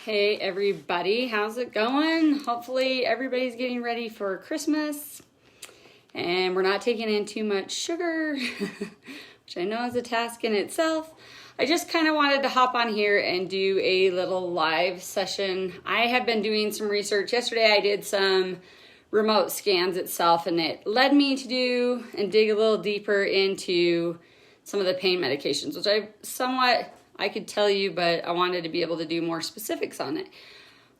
Hey everybody, how's it going? Hopefully everybody's getting ready for Christmas and we're not taking in too much sugar, which I know is a task in itself. I just kind of wanted to hop on here and do a little live session. I have been doing some research. Yesterday I did some remote scans itself, and it led me to do and dig a little deeper into some of the pain medications, which I could tell you, but I wanted to be able to do more specifics on it.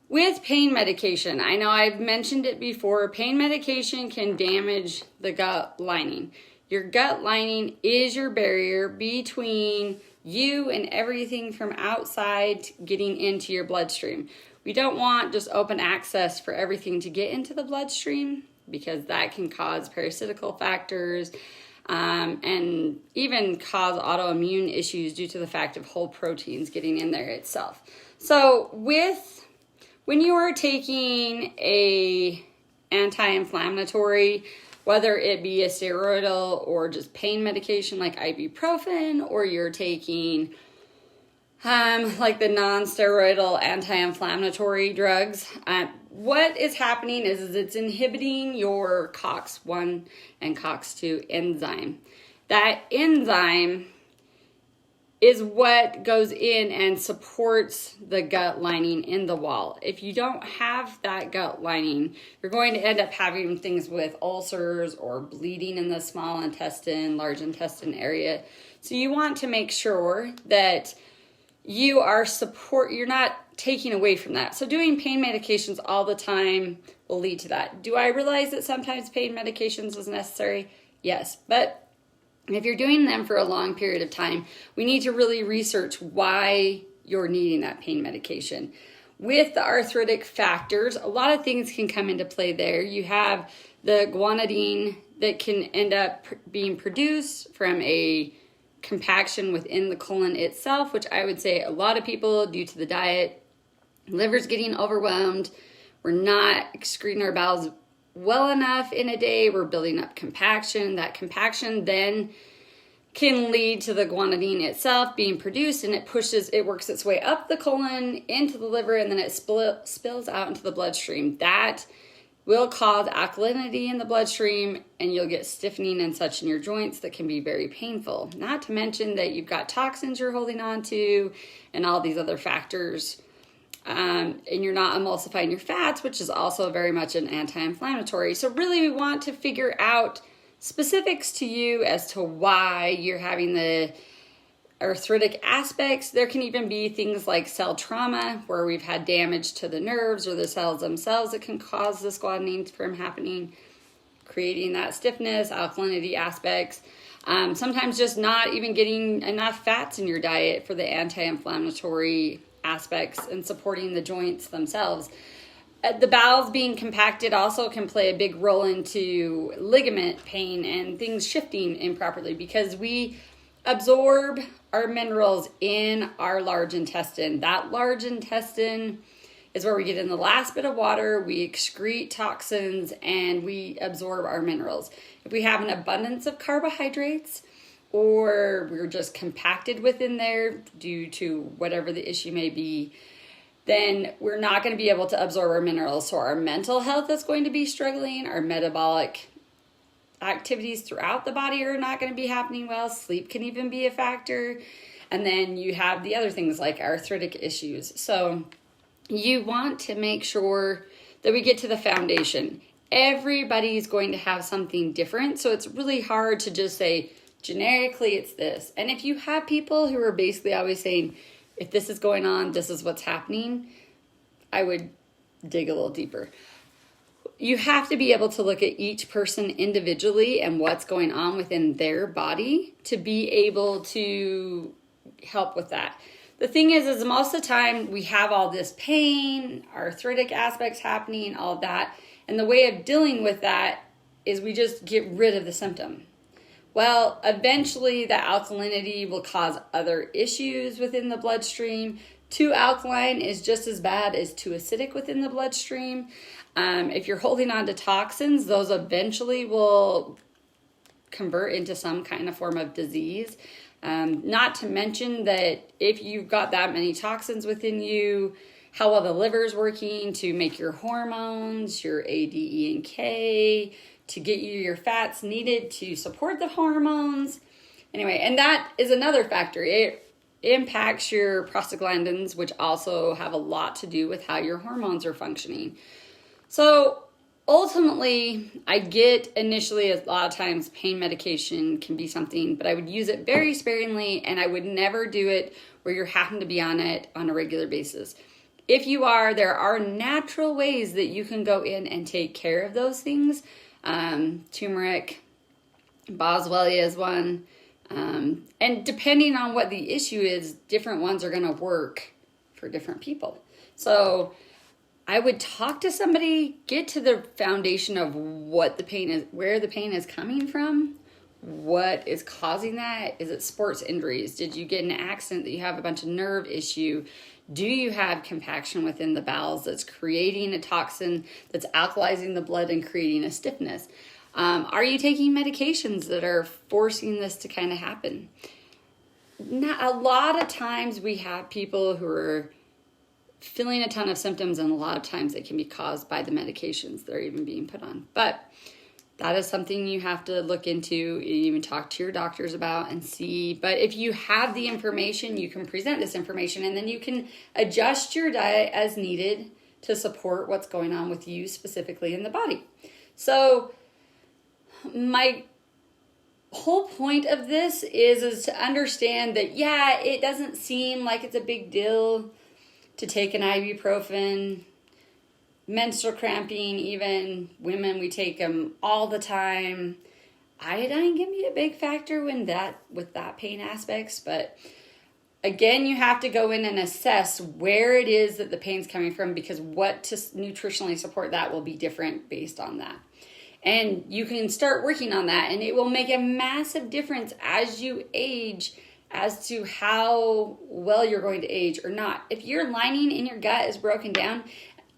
With pain medication, I know I've mentioned it before, pain medication can damage the gut lining. Your gut lining is your barrier between you and everything from outside getting into your bloodstream. We don't want just open access for everything to get into the bloodstream, because that can cause parasitical factors, and even cause autoimmune issues due to the fact of whole proteins getting in there itself. So when you are taking a anti-inflammatory, whether it be a steroidal or just pain medication like ibuprofen, or you're taking like the non-steroidal anti-inflammatory drugs, what is happening is it's inhibiting your COX-1 and COX-2 enzyme. That enzyme is what goes in and supports the gut lining in the wall. If you don't have that gut lining, you're going to end up having things with ulcers or bleeding in the small intestine, large intestine area. So you want to make sure that you're not taking away from that. So doing pain medications all the time will lead to that. Do I realize that sometimes pain medications is necessary? Yes, but if you're doing them for a long period of time, we need to really research why you're needing that pain medication. With the arthritic factors, a lot of things can come into play there. You have the guanidine that can end up being produced from a compaction within the colon itself, which I would say a lot of people, due to the diet, liver's getting overwhelmed, we're not excreting our bowels well enough in a day, we're building up compaction. That compaction then can lead to the guanidine itself being produced, and it works its way up the colon into the liver, and then it spills out into the bloodstream. That will cause alkalinity in the bloodstream, and you'll get stiffening and such in your joints that can be very painful. Not to mention that you've got toxins you're holding on to and all these other factors. And you're not emulsifying your fats, which is also very much an anti-inflammatory. So really we want to figure out specifics to you as to why you're having the arthritic aspects. There can even be things like cell trauma, where we've had damage to the nerves or the cells themselves that can cause this guanidine from happening, creating that stiffness, alkalinity aspects. Sometimes just not even getting enough fats in your diet for the anti-inflammatory aspects and supporting the joints themselves. The bowels being compacted also can play a big role into ligament pain and things shifting improperly, because we absorb our minerals in our large intestine. That large intestine is where we get in the last bit of water, we excrete toxins, and we absorb our minerals. If we have an abundance of carbohydrates, or we're just compacted within there due to whatever the issue may be, then we're not going to be able to absorb our minerals. So our mental health is going to be struggling, our metabolic activities throughout the body are not going to be happening well. Sleep can even be a factor. And then you have the other things like arthritic issues. So you want to make sure that we get to the foundation. Everybody's going to have something different. So it's really hard to just say, generically, it's this. And if you have people who are basically always saying, if this is going on, this is what's happening, I would dig a little deeper. You have to be able to look at each person individually and what's going on within their body to be able to help with that. The thing is most of the time we have all this pain, arthritic aspects happening, all of that. And the way of dealing with that is we just get rid of the symptom. Well, eventually the alkalinity will cause other issues within the bloodstream. Too alkaline is just as bad as too acidic within the bloodstream. If you're holding on to toxins, those eventually will convert into some kind of form of disease. Not to mention that if you've got that many toxins within you, how well the liver is working to make your hormones, your A, D, E, and K, to get you your fats needed to support the hormones. Anyway, and that is another factor. It impacts your prostaglandins, which also have a lot to do with how your hormones are functioning. So ultimately, I get initially a lot of times pain medication can be something, but I would use it very sparingly, and I would never do it where you're having to be on it on a regular basis. If you are, there are natural ways that you can go in and take care of those things. Turmeric, boswellia is one. And depending on what the issue is, different ones are going to work for different people. So I would talk to somebody, get to the foundation of what the pain is, where the pain is coming from, what is causing that. Is it sports injuries? Did you get in an accident that you have a bunch of nerve issue? Do you have compaction within the bowels that's creating a toxin that's alkalizing the blood and creating a stiffness? Are you taking medications that are forcing this to kind of happen? A lot of times we have people who are feeling a ton of symptoms, and a lot of times it can be caused by the medications they're even being put on. But that is something you have to look into, even talk to your doctors about and see. But if you have the information, you can present this information, and then you can adjust your diet as needed to support what's going on with you specifically in the body. So my whole point of this is to understand that, yeah, it doesn't seem like it's a big deal to take an ibuprofen, menstrual cramping, even women, we take them all the time. Iodine can be a big factor with that pain aspects, but again, you have to go in and assess where it is that the pain's coming from, because what to nutritionally support that will be different based on that. And you can start working on that, and it will make a massive difference as you age as to how well you're going to age or not. If your lining in your gut is broken down,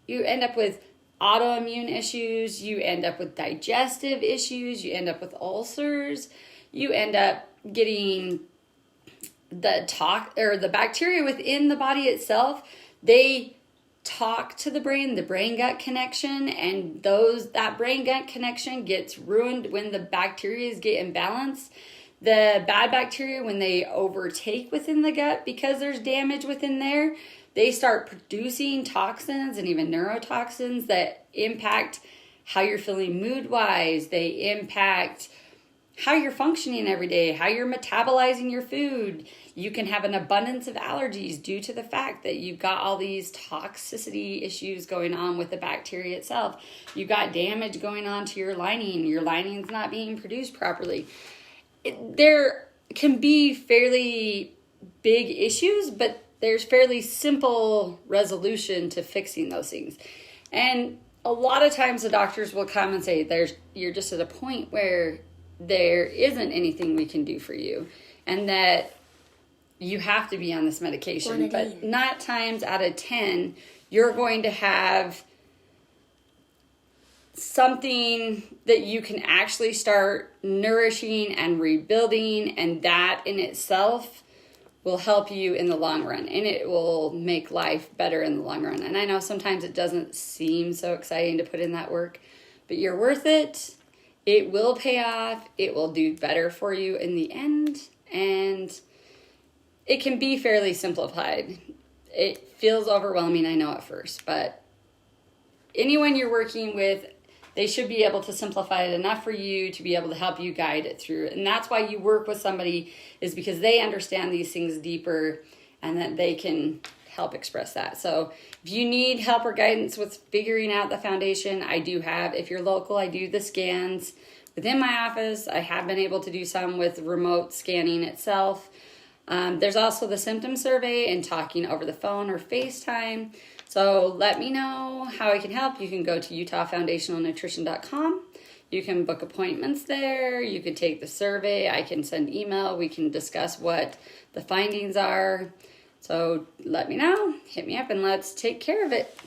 you end up with autoimmune issues, you end up with digestive issues, you end up with ulcers, you end up getting the bacteria within the body itself. They talk to the brain-gut connection, and that brain-gut connection gets ruined when the bacteria get imbalanced. The bad bacteria, when they overtake within the gut because there's damage within there, they start producing toxins and even neurotoxins that impact how you're feeling mood-wise. They impact how you're functioning every day, how you're metabolizing your food. You can have an abundance of allergies due to the fact that you've got all these toxicity issues going on with the bacteria itself. You've got damage going on to your lining. Your lining's not being produced properly. There can be fairly big issues, but there's fairly simple resolution to fixing those things. And a lot of times the doctors will come and say, you're just at a point where there isn't anything we can do for you, and that you have to be on this medication. But 9 times out of 10, you're going to have something that you can actually start nourishing and rebuilding, and that in itself will help you in the long run, and it will make life better in the long run. And I know sometimes it doesn't seem so exciting to put in that work, but you're worth it. It will pay off. It will do better for you in the end, and it can be fairly simplified. It feels overwhelming, I know, at first, but anyone you're working with, they should be able to simplify it enough for you to be able to help you guide it through. And that's why you work with somebody, is because they understand these things deeper and that they can help express that. So if you need help or guidance with figuring out the foundation, I do have. If you're local, I do the scans within my office. I have been able to do some with remote scanning itself. There's also the symptom survey and talking over the phone or FaceTime. So let me know how I can help. You can go to utahfoundationalnutrition.com. You can book appointments there. You can take the survey. I can send email. We can discuss what the findings are. So let me know. Hit me up and let's take care of it.